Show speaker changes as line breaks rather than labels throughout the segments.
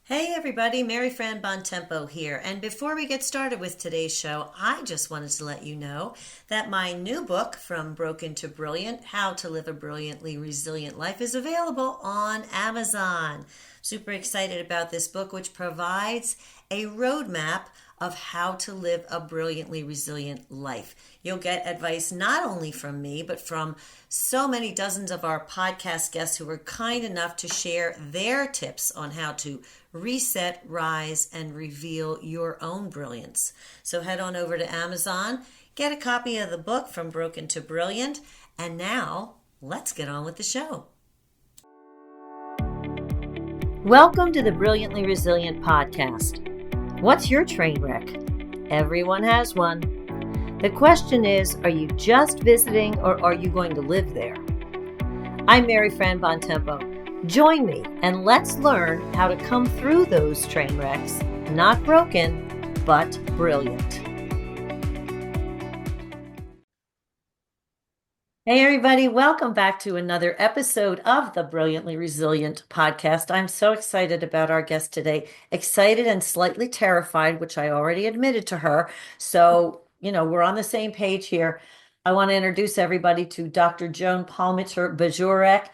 Hey everybody, Mary Fran Bontempo here. And before we get started with today's show, I just wanted to let you know that my new book, From Broken to Brilliant, How to Live a Brilliantly Resilient Life, is available on Amazon. Super excited about this book, which provides a roadmap of how to live a brilliantly resilient life. You'll get advice not only from me, but from so many dozens of our podcast guests who were kind enough to share their tips on how to reset, rise, and reveal your own brilliance. So head on over to Amazon, get a copy of the book From Broken to Brilliant, and now let's get on with the show. Welcome to the Brilliantly Resilient podcast. What's your train wreck? Everyone has one. The question is, are you just visiting or are you going to live there? I'm Mary Fran Bontempo. Join me and let's learn how to come through those train wrecks, not broken, but brilliant. Hey everybody, welcome back to another episode of the Brilliantly Resilient podcast. I'm so excited about our guest today. Excited and slightly terrified, which I already admitted to her. So, we're on the same page here. I want to introduce everybody to Dr. Joan Palmiter Bajorek.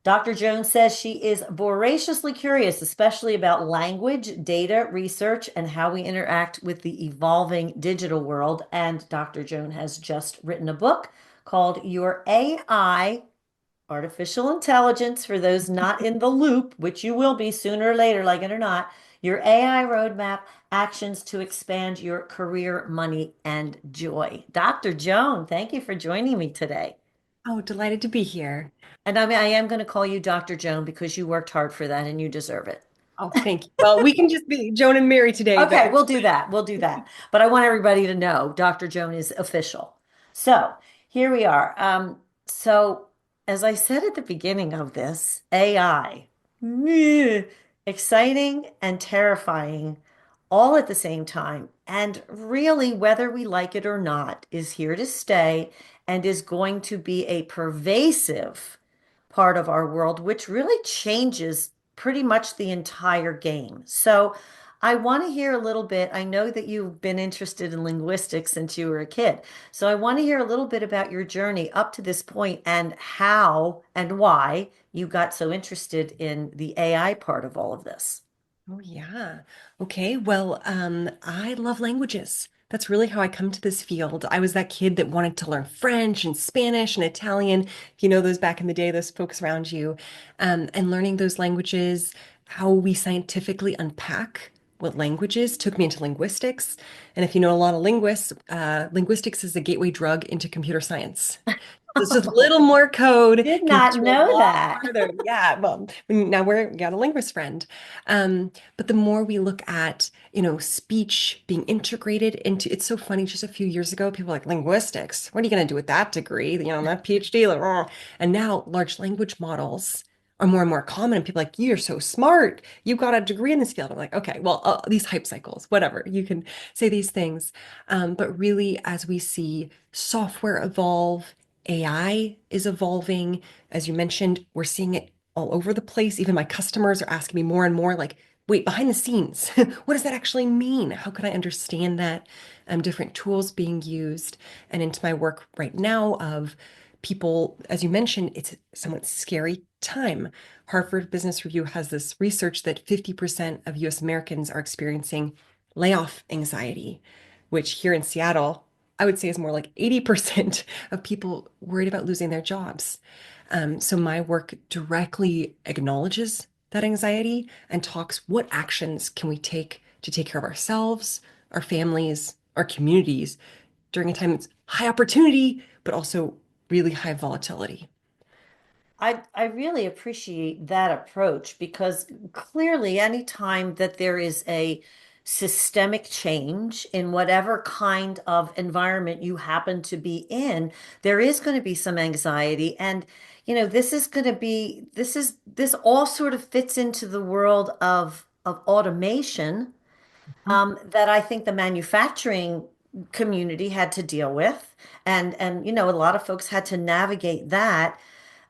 Dr. Joan says she is voraciously curious, especially about language, data, research, and how we interact with the evolving digital world. And Dr. Joan has just written a book called Your AI, Artificial Intelligence, for those not in the loop, which you will be sooner or later, like it or not, Your AI Roadmap, Actions to Expand Your Career, Money, and Joy. Dr. Joan, thank you for joining me today.
Oh, delighted to be here.
And I am going to call you Dr. Joan because you worked hard for that and you deserve it.
Oh, thank you. Well, we can just be Joan and Mary today, but
Okay, we'll do that. We'll do that. But I want everybody to know Dr. Joan is official. So here we are. So as I said at the beginning of this, AI, meh, exciting and terrifying all at the same time. And really, whether we like it or not, is here to stay and is going to be a pervasive part of our world, which really changes pretty much the entire game. So I want to hear a little bit. I know that you've been interested in linguistics since you were a kid. So I want to hear a little bit about your journey up to this point and how and why you got so interested in the AI part of all of this.
oh yeah. Okay. Well, I love languages. That's really how I come to this field. I was that kid that wanted to learn French and Spanish and Italian. If you know those back in the day, those folks around you, and learning those languages, how we scientifically unpack what languages took me into linguistics. And if you know a lot of linguists, linguistics is a gateway drug into computer science. It's just a little more code,
Did
can
not
get you a
know
lot
that.
farther. Yeah, well, now we got a linguist friend. But the more we look at, speech being integrated into, it's so funny. Just a few years ago, people were like linguistics. What are you going to do with that degree? That PhD. Like, "Oh." And now large language models are more and more common, and people are like, you're so smart. You got a degree in this field. I'm like, okay, well, these hype cycles, whatever. You can say these things, but really, as we see software evolve. AI is evolving. As you mentioned, we're seeing it all over the place. Even my customers are asking me more and more, like, wait, behind the scenes, what does that actually mean? How can I understand that? Different tools being used, and into my work right now of people, as you mentioned, it's a somewhat scary time. Harvard Business Review has this research that 50% of US Americans are experiencing layoff anxiety, which here in Seattle, I would say is more like 80% of people worried about losing their jobs. So my work directly acknowledges that anxiety and talks what actions can we take to take care of ourselves, our families, our communities during a time that's high opportunity, but also really high volatility.
I really appreciate that approach because clearly anytime that there is a systemic change in whatever kind of environment you happen to be in, there is going to be some anxiety. And, this is going to be, this all sort of fits into the world of automation, that I think the manufacturing community had to deal with. And, a lot of folks had to navigate that.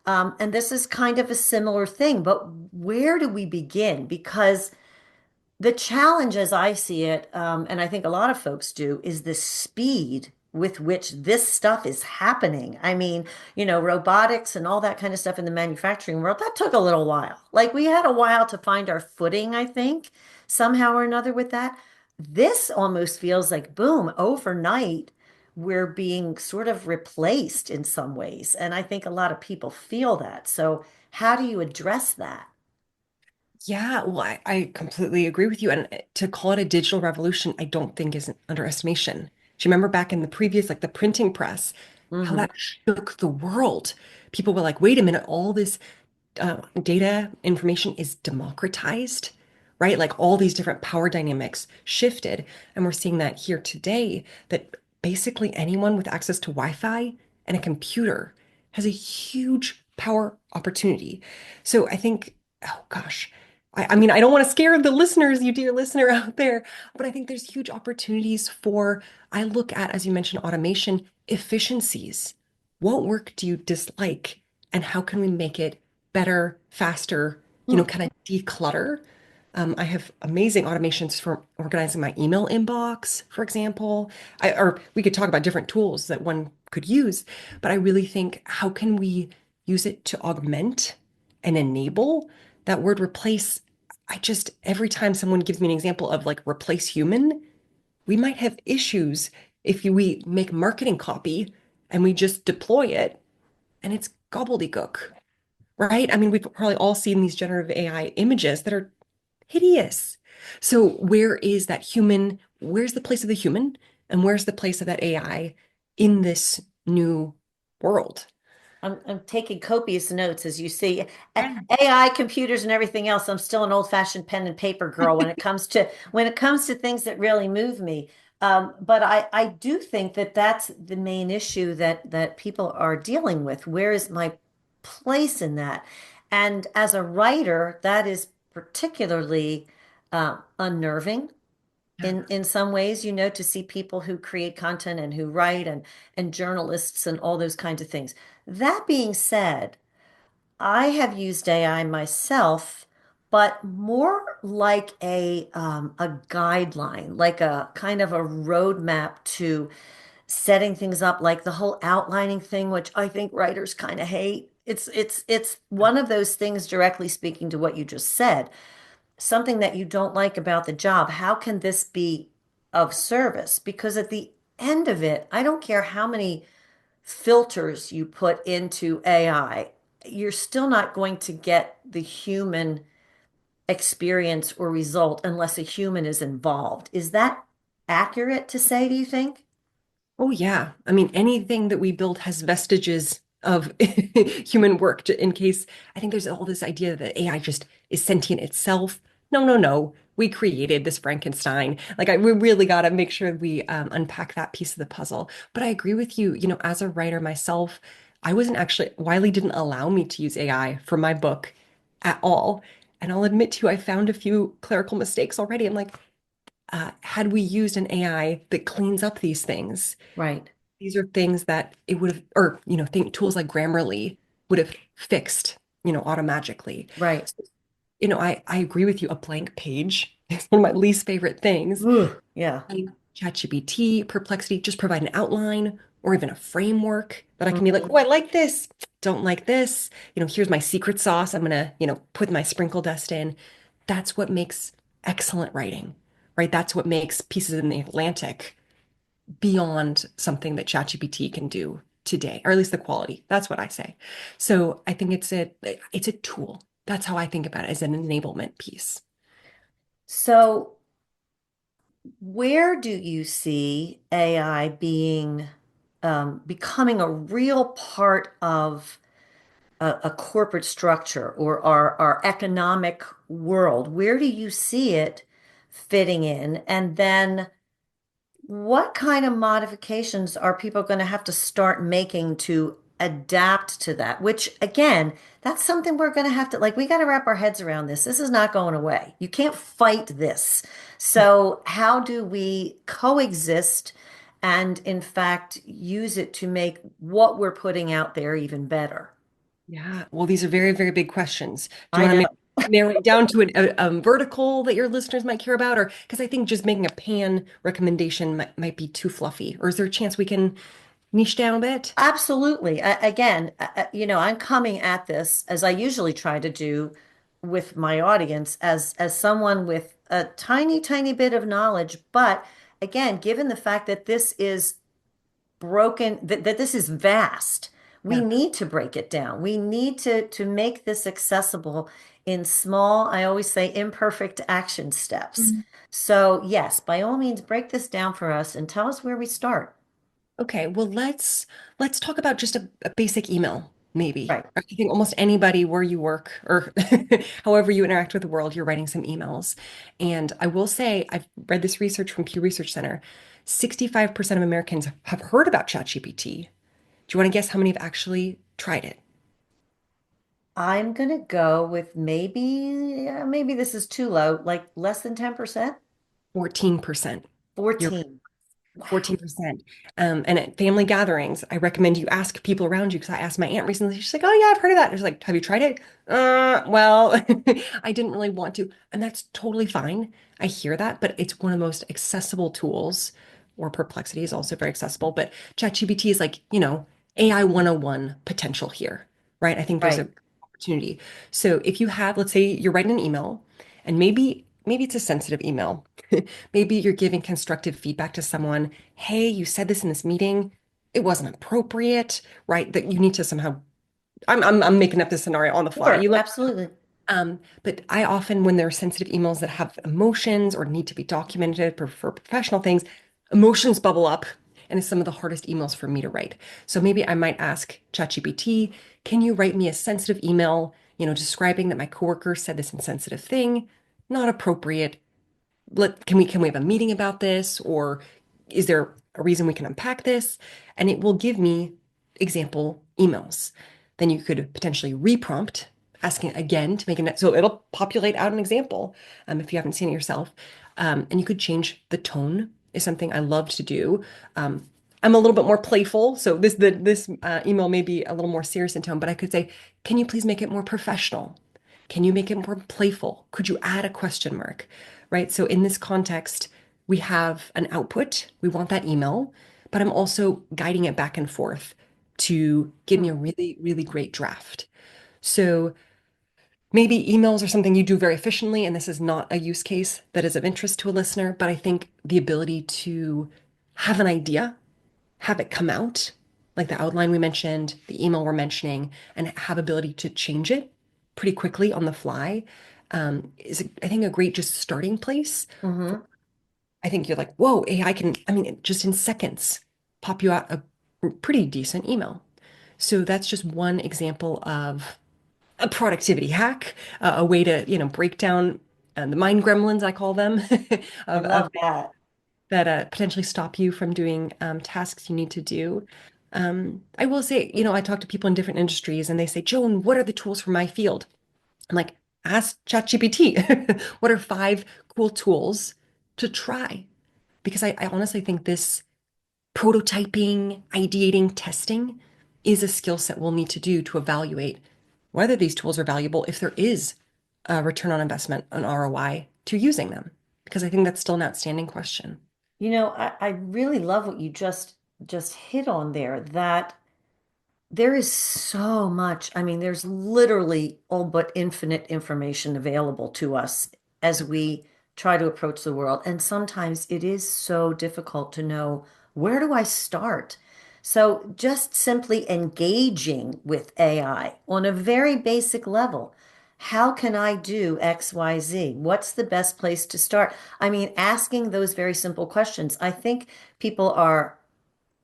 And this is kind of a similar thing, but where do we begin? Because The challenge, as I see it, and I think a lot of folks do, is the speed with which this stuff is happening. I mean, robotics and all that kind of stuff in the manufacturing world, that took a little while. Like we had a while to find our footing, I think, somehow or another with that. This almost feels like, boom, overnight, we're being sort of replaced in some ways. And I think a lot of people feel that. So, how do you address that?
Yeah, well, I completely agree with you. And to call it a digital revolution, I don't think is an underestimation. Do you remember back in the previous, like the printing press, how
Hmm.
that shook the world? People were like, wait a minute, all this data information is democratized, right? Like all these different power dynamics shifted. And we're seeing that here today, that basically anyone with access to Wi-Fi and a computer has a huge power opportunity. So I think, oh gosh, I mean, I don't want to scare the listeners, you dear listener out there, but I think there's huge opportunities for, I look at, as you mentioned, automation efficiencies. What work do you dislike? And how can we make it better, faster, kind of declutter? I have amazing automations for organizing my email inbox, for example. Or we could talk about different tools that one could use, but I really think how can we use it to augment and enable? That word replace, I just, every time someone gives me an example of like replace human, we might have issues if we make marketing copy and we just deploy it and it's gobbledygook, right? I mean, we've probably all seen these generative AI images that are hideous. So where is that human? Where's the place of the human? And where's the place of that AI in this new world?
I'm taking copious notes as you see.
Yeah.
AI, computers, and everything else. I'm still an old-fashioned pen and paper girl when it comes to things that really move me. But I do think that that's the main issue that people are dealing with. Where is my place in that? And as a writer, that is particularly unnerving
Yeah.
in some ways, to see people who create content and who write and journalists and all those kinds of things. That being said, I have used AI myself, but more like a guideline, like a kind of a roadmap to setting things up, like the whole outlining thing, which I think writers kind of hate. It's one of those things directly speaking to what you just said, something that you don't like about the job. How can this be of service? Because at the end of it, I don't care how many filters you put into AI, you're still not going to get the human experience or result unless a human is involved. Is that accurate to say, do you think?
Oh, yeah. I mean, anything that we build has vestiges of human work in case I think there's all this idea that AI just is sentient itself. No, no, no. We created this Frankenstein. Like, we really got to make sure we unpack that piece of the puzzle. But I agree with you. As a writer myself, I wasn't actually, Wiley didn't allow me to use AI for my book at all. And I'll admit to you, I found a few clerical mistakes already. I'm like, had we used an AI that cleans up these things,
Right,
these are things that it would have, or, think tools like Grammarly would have fixed, automatically.
right.
So, I agree with you. A blank page is one of my least favorite things.
Ugh, yeah.
Like Chat GPT, Perplexity, just provide an outline or even a framework that I can be like,
Mhm.
oh, I like this, don't like this. Here's my secret sauce. I'm gonna, put my sprinkle dust in. That's what makes excellent writing, right? That's what makes Pieces in the Atlantic beyond something that ChatGPT can do today, or at least the quality. That's what I say. So I think it's a tool. That's how I think about it as an enablement piece.
So, where do you see AI becoming a real part of a corporate structure or our economic world? Where do you see it fitting in? And then what kind of modifications are people going to have to start making to adapt to that? Which, again, that's something we're going to have to, like, we got to wrap our heads around this. This is not going away. You can't fight this. So, how do we coexist and, in fact, use it to make what we're putting out there even better?
Yeah. Well, these are very, very big questions. Do you
I
want to
know.
maybe narrow it down to a vertical that your listeners might care about? Or because I think just making a pan recommendation might be too fluffy. Or is there a chance we can niche down a bit?
Absolutely. Again, I'm coming at this as I usually try to do with my audience as someone with a tiny, tiny bit of knowledge. But again, given the fact that this is broken, that this is vast, we
Yeah.
need to break it down. We need to make this accessible in small, I always say, imperfect action steps.
Mhm.
So yes, by all means, break this down for us and tell us where we start.
Okay, well let's talk about just a basic email, maybe.
Right.
I think almost anybody where you work or however you interact with the world, you're writing some emails. And I will say, I've read this research from Pew Research Center. 65% of Americans have heard about ChatGPT. Do you want to guess how many have actually tried it?
I'm gonna go with maybe, yeah, maybe this is too low, like less than 10%.
14%. You're
14. Wow.
14%. And at family gatherings, I recommend you ask people around you because I asked my aunt recently. She's like, "Oh yeah, I've heard of that." I was like, "Have you tried it?" Well, I didn't really want to, and that's totally fine. I hear that, but it's one of the most accessible tools. Or Perplexity is also very accessible, but ChatGPT is like, AI 101 potential here, right? I think there's
Right.
a opportunity. So if you have, let's say you're writing an email, and maybe it's a sensitive email. Maybe you're giving constructive feedback to someone. Hey, you said this in this meeting. It wasn't appropriate, right? That you need to somehow. I'm making up this scenario on the fly.
Sure.
You let
Absolutely.
but I often, when there are sensitive emails that have emotions or need to be documented for professional things, emotions bubble up, and it's some of the hardest emails for me to write. So maybe I might ask ChatGPT, can you write me a sensitive email, describing that my coworker said this insensitive thing, not appropriate, can we have a meeting about this, or is there a reason we can unpack this? And it will give me example emails. Then you could potentially reprompt, asking again to make it so it'll populate out an example, if you haven't seen it yourself. And you could change the tone is something I love to do. Um, I'm a little bit more playful, so this email may be a little more serious in tone, but I could say, "Can you please make it more professional? Can you make it more playful? Could you add a question mark?" Right? So in this context, we have an output. We want that email, but I'm also guiding it back and forth to give me
Hmm.
a really, really great draft. So maybe emails are something you do very efficiently, and this is not a use case that is of interest to a listener, but I think the ability to have an idea, have it come out, like the outline we mentioned, the email we're mentioning, and have ability to change it pretty quickly on the fly, is, I think, a great just starting place.
Hmm.
I think you're like, whoa, AI can, I mean, just in seconds, pop you out a pretty decent email. So that's just one example of a productivity hack, a way to, break down the mind gremlins, I call them,
I
of
love that.
that potentially stop you from doing tasks you need to do. I will say, I talk to people in different industries and they say, "Joan, what are the tools for my field?" I'm like, ask ChatGPT. What are 5 cool tools to try? Because I honestly think this prototyping, ideating, testing is a skill set we'll need to do to evaluate whether these tools are valuable, if there is a return on investment, an ROI to using them. Because I think that's still an outstanding question.
I really love what you just hit on there, that there is so much. I mean, there's literally all but infinite information available to us as we try to approach the world. And sometimes it is so difficult to know, where do I start? So just simply engaging with AI on a very basic level. How can I do X, Y, Z? What's the best place to start? I mean, asking those very simple questions. I think people are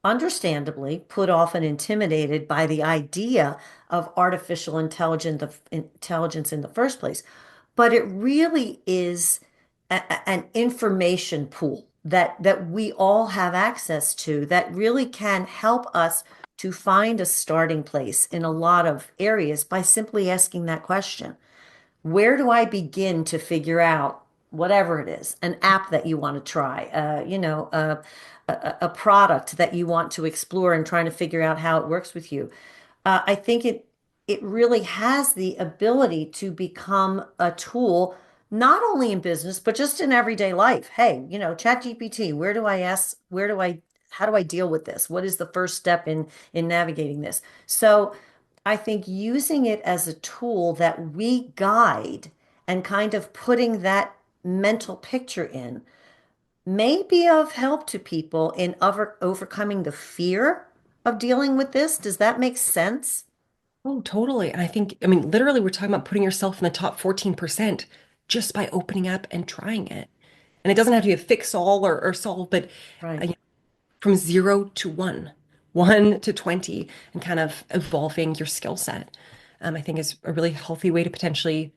understandably put off and intimidated by the idea of artificial intelligence in the first place. But it really is an information pool that we all have access to that really can help us to find a starting place in a lot of areas by simply asking that question. Where do I begin to figure out whatever it is, an app that you want to try, a product that you want to explore and trying to figure out how it works with you? I think it. it really has the ability to become a tool, not only in business, but just in everyday life. Hey, Chat GPT, where do I ask, how do I deal with this? What is the first step in navigating this? So I think using it as a tool that we guide and kind of putting that mental picture in may be of help to people in overcoming the fear of dealing with this. Does that make sense?
Oh, totally. And I think, I mean, literally, we're talking about putting yourself in the top 14% just by opening up and trying it. And it doesn't have to be a fix all or solve, but
Right.
from 0 to 1, 1 to 20, and kind of evolving your skill set, I think is a really healthy way to potentially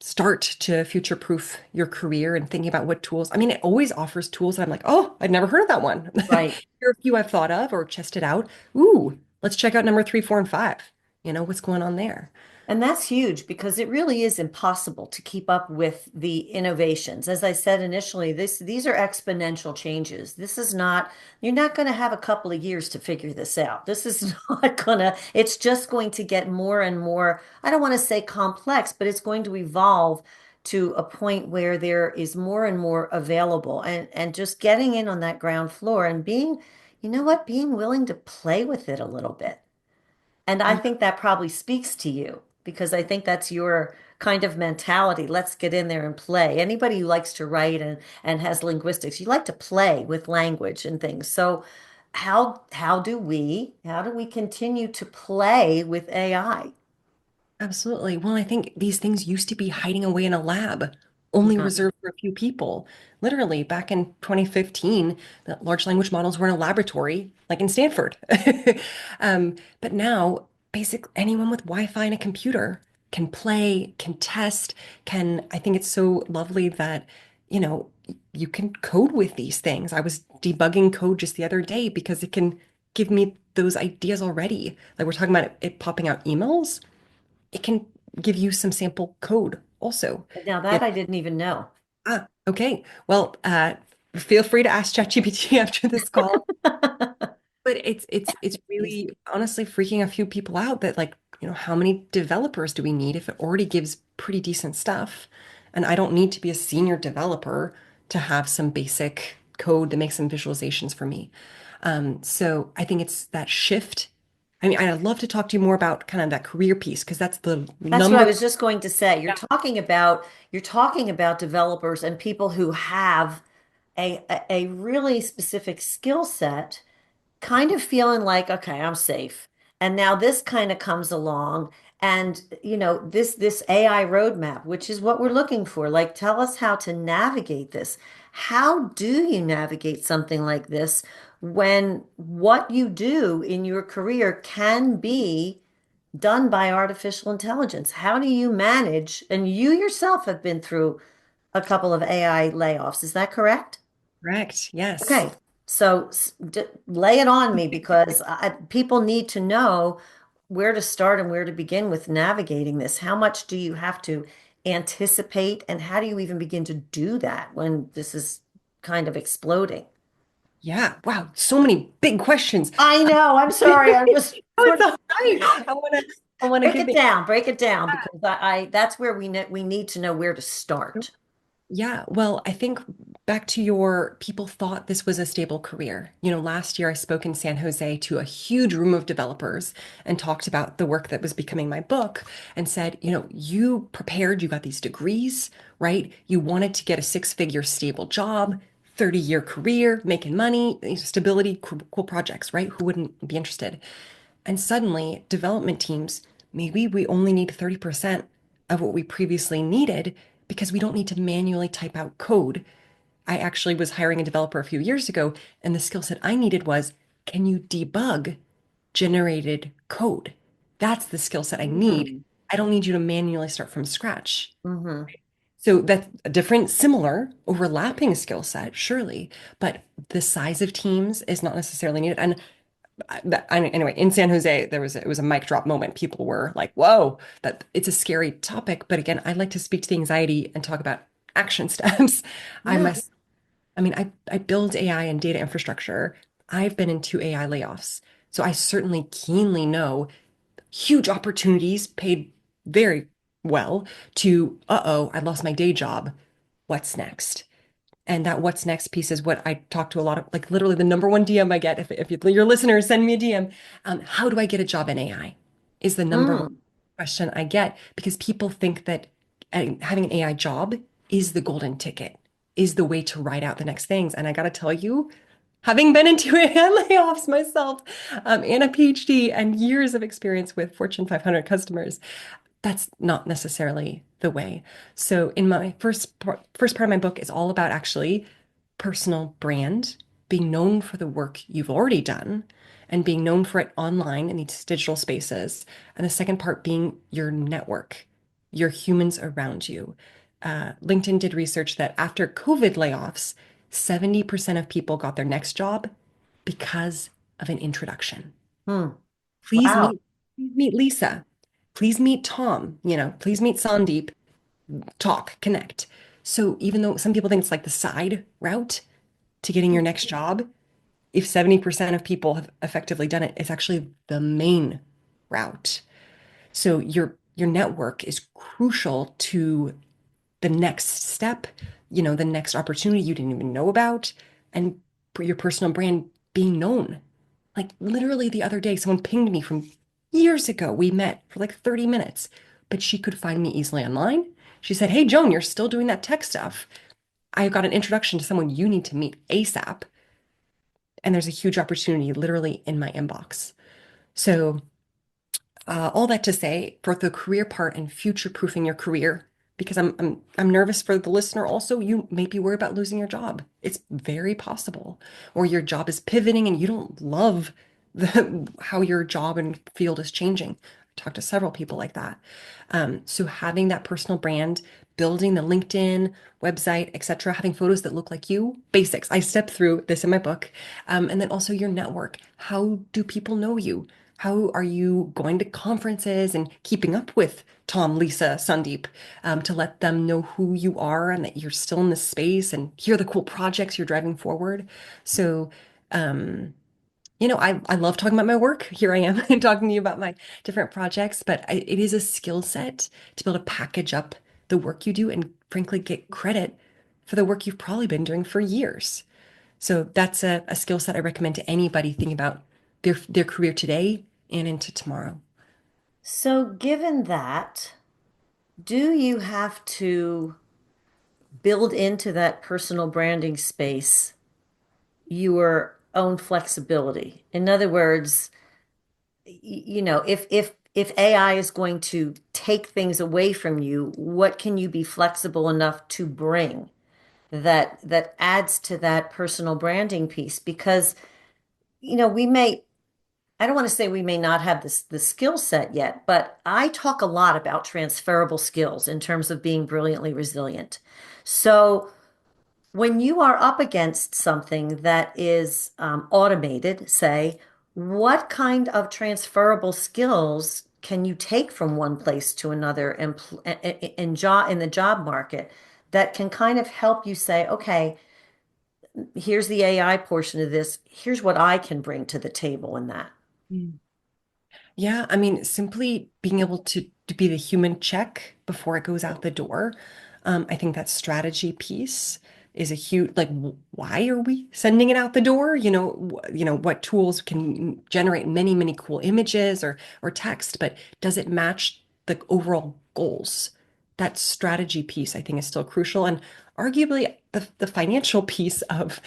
start to future-proof your career and thinking about what tools. I mean, it always offers tools that I'm like, oh, I'd never heard of that one.
Right.
Here are a few I've thought of or tested out. Ooh, let's check out number 3, 4, and 5. What's going on there?
And that's huge because it really is impossible to keep up with the innovations. As I said initially, these are exponential changes. This is not, you're not going to have a couple of years to figure this out. This is not gonna, it's just going to get more and more, I don't want to say complex, but it's going to evolve to a point where there is more and more available and just getting in on that ground floor and being, you know what, being willing to play with it a little bit. And I
I
think that probably speaks to you because I think that's your kind of mentality. Let's get in there and play. Anybody who likes to write and has linguistics, you like to play with language and things. So how do we continue to play with AI?
Absolutely. Well, I think these things used to be hiding away in a lab, only
Yeah.
reserved for a few people. Literally, back in 2015, the large language models were in a laboratory, like in Stanford. But now, basically, anyone with Wi-Fi and a computer can play, can test, I think it's so lovely that, you know, you can code with these things. I was debugging code just the other day because it can give me those ideas already. Like we're talking about it popping out emails, it can give you some sample code also.
Now
You
that I didn't even know.
okay. Well, feel free to ask ChatGPT after this call. But it's really honestly freaking a few people out that like, how many developers do we need if it already gives pretty decent stuff? And I don't need to be a senior developer to have some basic code to make some visualizations for me. So I think it's that shift. I mean, I'd love to talk to you more about kind of that career piece because that's the
That's what I
number.
was just going to say. You're talking about developers and people who have a really specific skill set kind of feeling like, okay, I'm safe. And now this kind of comes along and this AI roadmap, which is what we're looking for. Like, tell us how to navigate this. How do you navigate something like this when what you do in your career can be done by artificial intelligence? How do you manage? And you yourself have been through a couple of AI layoffs. Is that correct?
Correct. Yes.
Okay, so lay it on me because people need to know where to start and where to begin with navigating this. How much do you have to anticipate, and how do you even begin to do that when this is kind of exploding?
Yeah. Wow. So many big questions.
I know, I'm sorry, I'm just
Oh,
sort
it's
of
all right. I want to give the
break it down because that's where we need to know where to start.
Yeah, well, I think back to your people thought this was a stable career. Last year I spoke in San Jose to a huge room of developers and talked about the work that was becoming my book and said, you prepared, you got these degrees, right? You wanted to get a six-figure stable job, 30-year career, making money, stability, cool projects, right? Who wouldn't be interested? And suddenly, development teams, maybe we only need 30% of what we previously needed because we don't need to manually type out code. I actually was hiring a developer a few years ago, and the skill set I needed was, can you debug generated code? That's the skill set I need.
Hmm.
I don't need you to manually start from scratch.
Hmm.
So that's a different, similar, overlapping skill set, surely, but the size of teams is not necessarily needed. And anyway, in San Jose, it was a mic drop moment. People were like, "Whoa, that it's a scary topic." But again, I like to speak to the anxiety and talk about action steps. I
Yeah.
must, I mean, I build AI and data infrastructure. I've been in two AI layoffs, so I certainly keenly know huge opportunities paid very well to, uh-oh, I lost my day job. What's next? And that what's next piece is what I talk to a lot of, like literally the number one DM I get. If your listeners send me a DM, how do I get a job in AI? Is the number one
Mm,
question I get because people think that having an AI job is the golden ticket, is the way to ride out the next things. And I got to tell you, having been into AI layoffs myself, and a PhD and years of experience with Fortune 500 customers, that's not necessarily the way. So in my first part of my book is all about actually personal brand, being known for the work you've already done and being known for it online in these digital spaces. And the second part being your network, your humans around you. LinkedIn did research that after COVID layoffs, 70% of people got their next job because of an introduction.
mm.
Please
Wow.
meet Lisa. Please meet Tom, please meet Sandeep, talk, connect. So even though some people think it's like the side route to getting your next job, if 70% of people have effectively done it, it's actually the main route. So your network is crucial to the next step, the next opportunity you didn't even know about, and for your personal brand being known. Like literally the other day, someone pinged me from years ago. We met for like 30 minutes, but she could find me easily online. She said, "Hey, Joan, you're still doing that tech stuff. I got an introduction to someone you need to meet ASAP." And there's a huge opportunity literally in my inbox. So all that to say, for the career part and future-proofing your career, because I'm nervous for the listener also, you may be worried about losing your job. It's very possible. Or your job is pivoting and you don't love the how your job and field is changing. I talked to several people like that. So having that personal brand, building the LinkedIn website, etc., having photos that look like you, basics. I step through this in my book. And then also your network. How do people know you? How are you going to conferences and keeping up with Tom, Lisa, Sandeep, to let them know who you are and that you're still in this space and hear the cool projects you're driving forward? So, um, I love talking about my work. Here I am talking to you about my different projects, but it is a skill set to be able to package up the work you do and frankly get credit for the work you've probably been doing for years. So that's a skill set I recommend to anybody thinking about their career today and into tomorrow.
So, given that, do you have to build into that personal branding space your own flexibility? In other words, if AI is going to take things away from you, what can you be flexible enough to bring that adds to that personal branding piece? Because, we may I don't want to say we may not have this the skill set yet, but I talk a lot about transferable skills in terms of being brilliantly resilient. So when you are up against something that is automated, say, what kind of transferable skills can you take from one place to another in the job market that can kind of help you say, okay, here's the AI portion of this. Here's what I can bring to the table in that.
Mm. Yeah, I mean, simply being able to be the human check before it goes out the door. I think that strategy piece is a huge, like, why are we sending it out the door? What tools can generate many, many cool images or text, but does it match the overall goals? That strategy piece, I think, is still crucial. And arguably the financial piece of,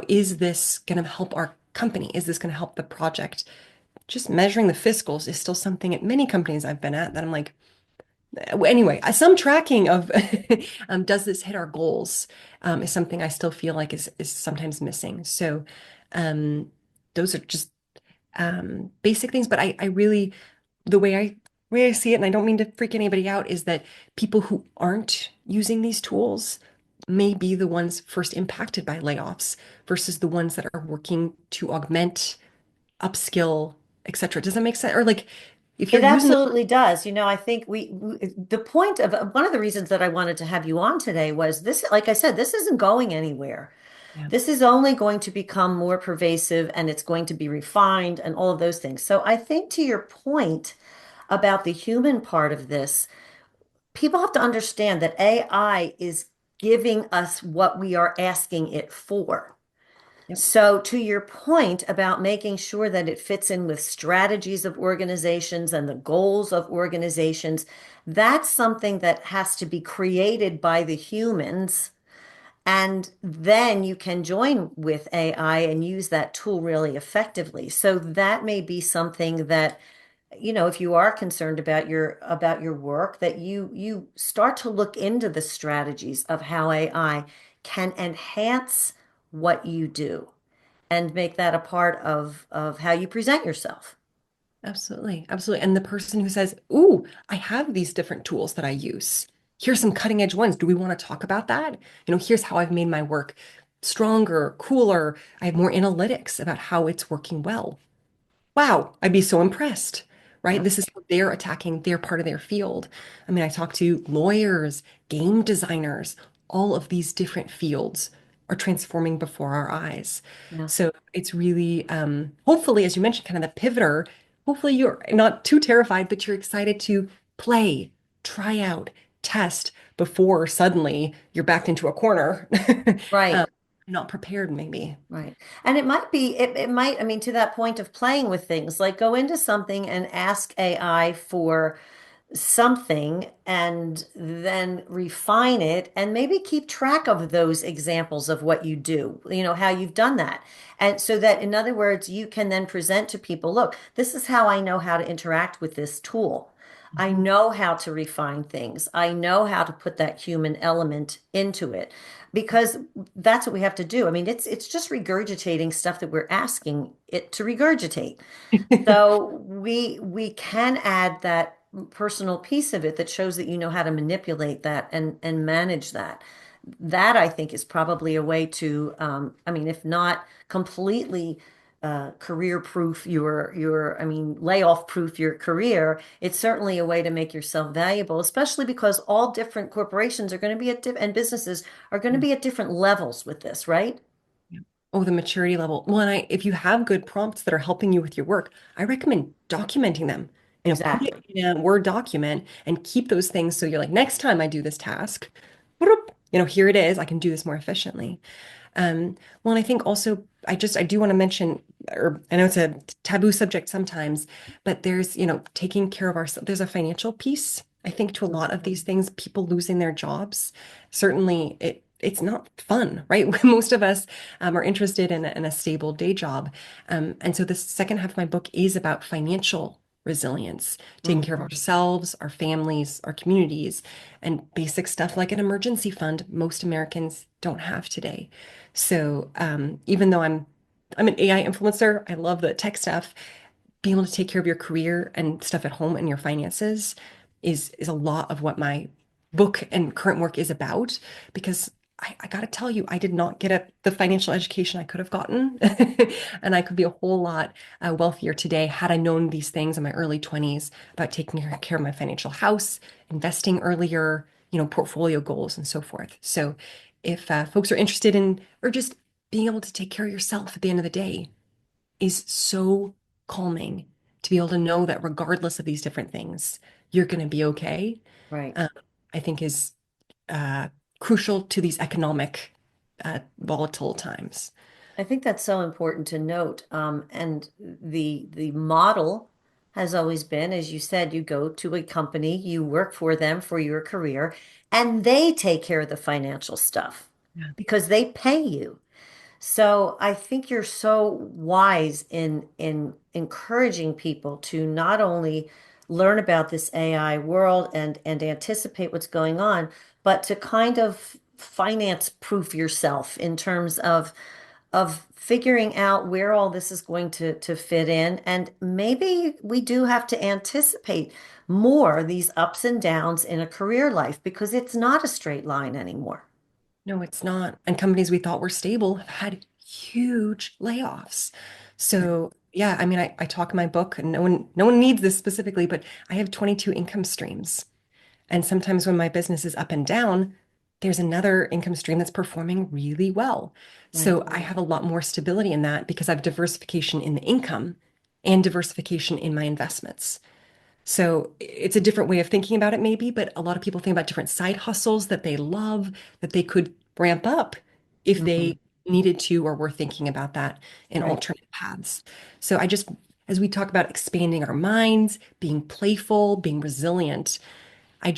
is this going to help our company? Is this going to help the project? Just measuring the fiscals is still something at many companies I've been at that I'm like, anyway, some tracking of does this hit our goals is something I still feel like is sometimes missing. So um, those are just basic things, but I really the way I see it, and I don't mean to freak anybody out, is that people who aren't using these tools may be the ones first impacted by layoffs versus the ones that are working to augment upskill, etc. Does that make sense? Or like if you're
It
using the
absolutely does. I think the point of one of the reasons that I wanted to have you on today was this, like I said, this isn't going anywhere.
yeah.
This is only going to become more pervasive and it's going to be refined and all of those things. So I think to your point, about the human part of this, people have to understand that AI is giving us what we are asking it for.
Yep.
So, to your point about making sure that it fits in with strategies of organizations and the goals of organizations, that's something that has to be created by the humans. And then you can join with AI and use that tool really effectively. So, that may be something that, if you are concerned about your work, that you start to look into the strategies of how AI can enhance what you do and make that a part of how you present yourself.
Absolutely. Absolutely. And the person who says, "Ooh, I have these different tools that I use. Here's some cutting edge ones. Do we want to talk about that? Here's how I've made my work stronger, cooler. I have more analytics about how it's working well." Wow, I'd be so impressed, right?
Yep.
This is how they're attacking their part of their field. I mean, I talk to lawyers, game designers, all of these different fields are transforming before our eyes.
Yeah.
So it's really, hopefully, as you mentioned, kind of the pivoter, hopefully you're not too terrified, but you're excited to play, try out, test before suddenly you're backed into a corner, um,
Right.
not prepared, maybe.
Right. And it might, I mean, to that point of playing with things, like go into something and ask AI for something and then refine it and maybe keep track of those examples of what you do, how you've done that. And so that, in other words, you can then present to people, look, this is how I know how to interact with this tool. I know how to refine things. I know how to put that human element into it because that's what we have to do. I mean, it's just regurgitating stuff that we're asking it to regurgitate. So we can add that personal piece of it that shows that you know how to manipulate that and manage that. That I think is probably a way to, I mean, if not completely career proof I mean, layoff proof your career, it's certainly a way to make yourself valuable, especially because all different corporations are going to be and businesses are going to be at different levels with this, right?
Yeah. Oh, the maturity level. Well, and if you have good prompts that are helping you with your work, I recommend documenting them. Put it
Exactly.
in a Word document and keep those things so you're like, next time I do this task, here it is. I can do this more efficiently. Well, and I think also I do want to mention, or I know it's a taboo subject sometimes, but there's, taking care of ourselves. There's a financial piece, I think, to a lot of these things, people losing their jobs. Certainly it's not fun, right? Most of us are interested in a stable day job. And so the second half of my book is about financial resilience, taking care of
Mhm.
ourselves, our families, our communities, and basic stuff like an emergency fund most Americans don't have today. So even though I'm an AI influencer, I love the tech stuff. Being able to take care of your career and stuff at home and your finances is a lot of what my book and current work is about. Because I got to tell you, I did not get the financial education I could have gotten, and I could be a whole lot wealthier today had I known these things in my early 20s about taking care of my financial house, investing earlier, portfolio goals, and so forth. So if folks are interested in, or just being able to take care of yourself at the end of the day is so calming to be able to know that regardless of these different things, you're going to be okay.
Right.
um, I think is uh, crucial to these economic volatile times.
I think that's so important to note. And the model has always been, as you said, you go to a company, you work for them for your career, and they take care of the financial stuff
Yeah.
because they pay you. So I think you're so wise in encouraging people to not only learn about this AI world and anticipate what's going on, but to kind of finance proof yourself in terms of figuring out where all this is going to fit in. And maybe we do have to anticipate more these ups and downs in a career life because it's not a straight line anymore.
No, it's not. And companies we thought were stable have had huge layoffs. So yeah, I mean, I talk in my book, and no one needs this specifically, but I have 22 income streams. And sometimes when my business is up and down, there's another income stream that's performing really well.
Right.
So I have a lot more stability in that because I have diversification in the income and diversification in my investments. So it's a different way of thinking about it, maybe, but a lot of people think about different side hustles that they love that they could ramp up if
Mhm.
they needed to or were thinking about that in
Right.
alternate paths. So I just, as we talk about expanding our minds, being playful, being resilient, I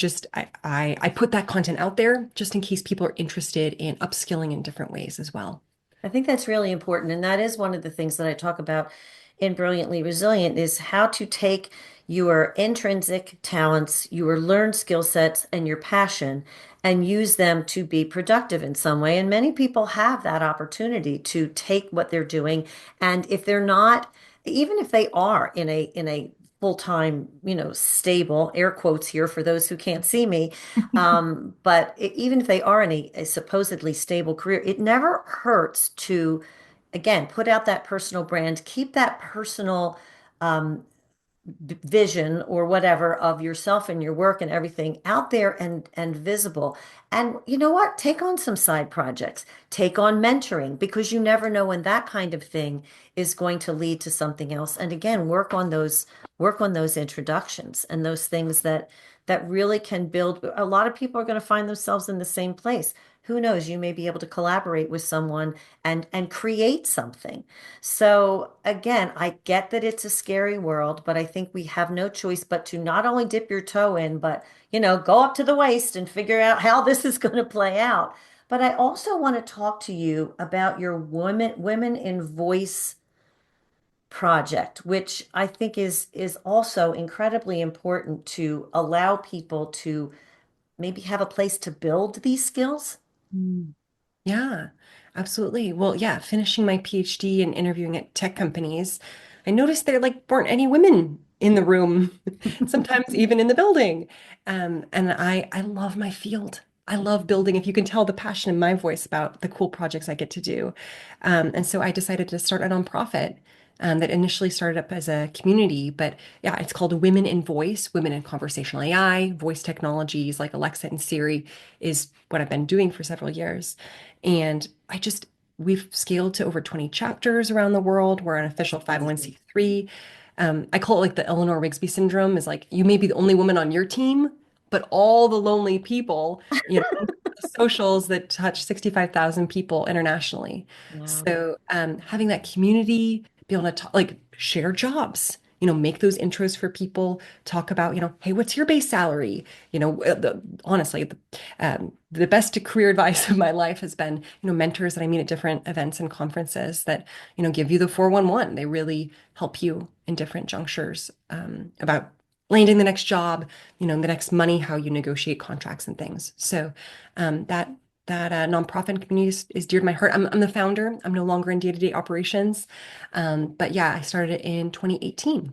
put that content out there just in case people are interested in upskilling in different ways as well.
I think that's really important. And that is one of the things that I talk about in Brilliantly Resilient is how to take your intrinsic talents, your learned skill sets, and your passion and use them to be productive in some way. And many people have that opportunity to take what they're doing. And if they're not, even if they are in a full-time, stable, air quotes here for those who can't see me, but even if they are in a supposedly stable career, it never hurts to, again, put out that personal brand, keep that personal um, vision or whatever of yourself and your work and everything out there and visible. And you know what? Take on some side projects, take on mentoring because you never know when that kind of thing is going to lead to something else. And again, work on those introductions and those things that really can build. A lot of people are going to find themselves in the same place. Who knows? You may be able to collaborate with someone and create something. So again, I get that it's a scary world, but I think we have no choice but to not only dip your toe in, but go up to the waist and figure out how this is going to play out. But I also want to talk to you about your Women in Voice project, which I think is also incredibly important to allow people to maybe have a place to build these skills.
Mm. Yeah, absolutely. Well, yeah, finishing my PhD and interviewing at tech companies, I noticed there like weren't any women in the room, sometimes even in the building. And I love my field. I love building, if you can tell the passion in my voice about the cool projects I get to do. And so I decided to start a nonprofit that initially started up as a community, but yeah, it's called Women in Voice, Women in Conversational AI, voice technologies like Alexa and Siri is what I've been doing for several years. And we've scaled to over 20 chapters around the world. We're an official
Amazing.
501(c)(3). I call it like the Eleanor Rigby syndrome is like you may be the only woman on your team, but all the lonely people, socials that touch 65,000 people internationally.
Wow.
So having that community, be able to talk, like share jobs, make those intros for people, talk about, hey, what's your base salary? Honestly, the best career advice of my life has been, mentors that I meet at different events and conferences that, give you the 411. They really help you in different junctures about landing the next job, the next money, how you negotiate contracts and things. So that nonprofit community is dear to my heart. I'm the founder. I'm no longer in day-to-day operations. But yeah, I started it in 2018.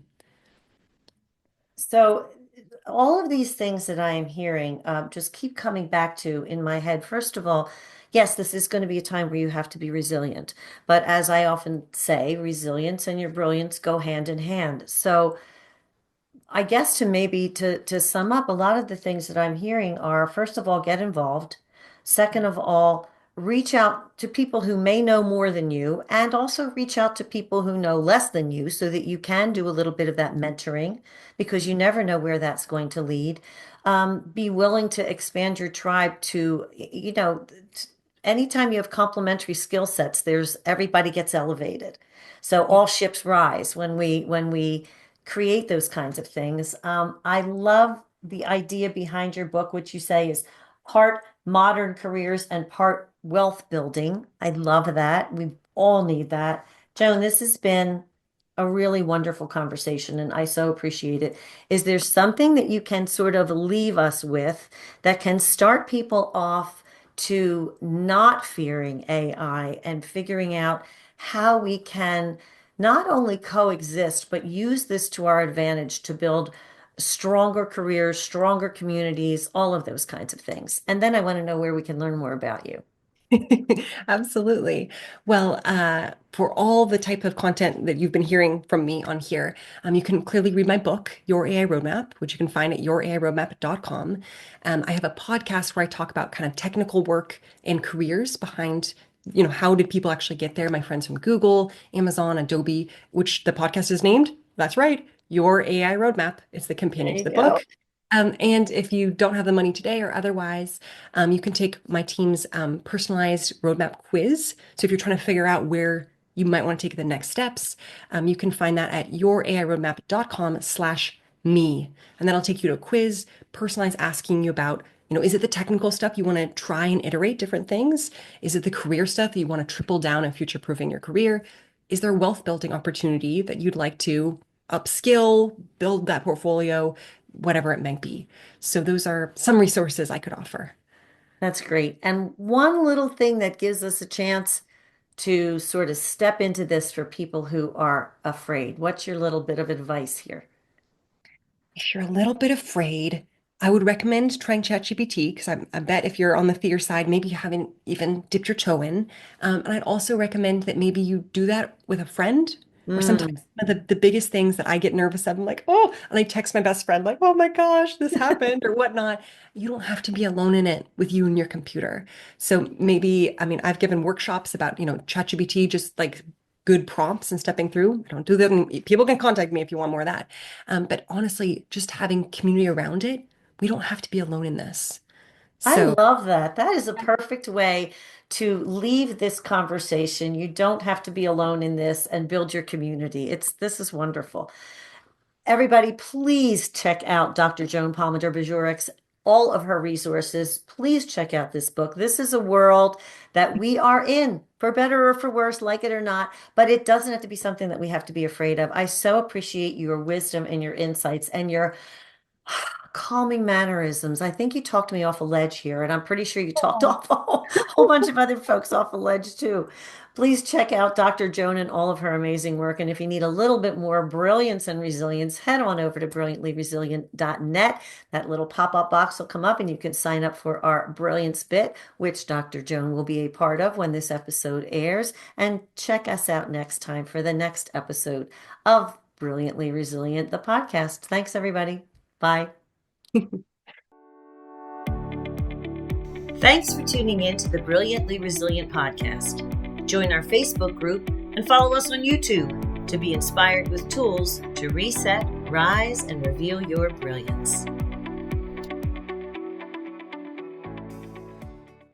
So, all of these things that I am hearing just keep coming back to in my head. First of all, yes, this is going to be a time where you have to be resilient. But as I often say, resilience and your brilliance go hand in hand. So, I guess to sum up, a lot of the things that I'm hearing are, first of all, get involved. Second of all, reach out to people who may know more than you, and also reach out to people who know less than you so that you can do a little bit of that mentoring because you never know where that's going to lead. Be willing to expand your tribe to, anytime you have complementary skill sets, there's everybody gets elevated. So all ships rise when we create those kinds of things. I love the idea behind your book, which you say is part modern careers and part wealth building. I love that. We all need that. Joan, this has been a really wonderful conversation, and I so appreciate it. Is there something that you can sort of leave us with that can start people off to not fearing AI and figuring out how we can not only coexist, but use this to our advantage to build stronger careers, stronger communities, all of those kinds of things. And then I want to know where we can learn more about you.
Absolutely. Well, for all the type of content that you've been hearing from me on here, you can clearly read my book, Your AI Roadmap, which you can find at yourairoadmap.com. I have a podcast where I talk about kind of technical work and careers behind, how did people actually get there? My friends from Google, Amazon, Adobe, which the podcast is named. That's right. Your AI Roadmap. It's the
There
companion to
you
the
go.
book. And if you don't have the money today or otherwise, you can take my team's personalized roadmap quiz. So if you're trying to figure out where you might want to take the next steps, you can find that at yourairoadmap.com/me. And that'll take you to a quiz, personalized, asking you about, is it the technical stuff you want to try and iterate different things? Is it the career stuff that you want to triple down and future-proofing your career? Is there a wealth building opportunity that you'd like to upskill, build that portfolio, whatever it might be? So those are some resources I could offer.
That's great. And one little thing that gives us a chance to sort of step into this for people who are afraid. What's your little bit of advice here?
If you're a little bit afraid, I would recommend trying ChatGPT because I bet if you're on the fear side, maybe you haven't even dipped your toe in. And I'd also recommend that maybe you do that with a friend. Or
Mm,
sometimes the biggest things that I get nervous of, I'm like, oh, and I text my best friend, like, oh my gosh, this happened or whatnot. You don't have to be alone in it with you and your computer. So maybe, I mean, I've given workshops about, ChatGPT, just like good prompts and stepping through. I don't do that. And people can contact me if you want more of that. But honestly, just having community around it, we don't have to be alone in this.
I
So,
love that. That is a perfect way to leave this conversation. You don't have to be alone in this and build your community. This is wonderful. Everybody, please check out Dr. Joan Palmiter Bajorek's all of her resources. Please check out this book. This is a world that we are in, for better or for worse, like it or not, but it doesn't have to be something that we have to be afraid of. I so appreciate your wisdom and your insights and your calming mannerisms. I think you talked me off a ledge here, and I'm pretty sure you talked
oh,
off a whole bunch of other folks off a ledge too. Please check out Dr. Joan and all of her amazing work. And if you need a little bit more brilliance and resilience, head on over to brilliantlyresilient.net. That little pop-up box will come up and you can sign up for our Brilliance Bit, which Dr. Joan will be a part of when this episode airs. And check us out next time for the next episode of Brilliantly Resilient, the podcast. Thanks, everybody. Bye. Thanks for tuning in to the Brilliantly Resilient podcast. Join our Facebook group and follow us on YouTube to be inspired with tools to reset, rise, and reveal your brilliance.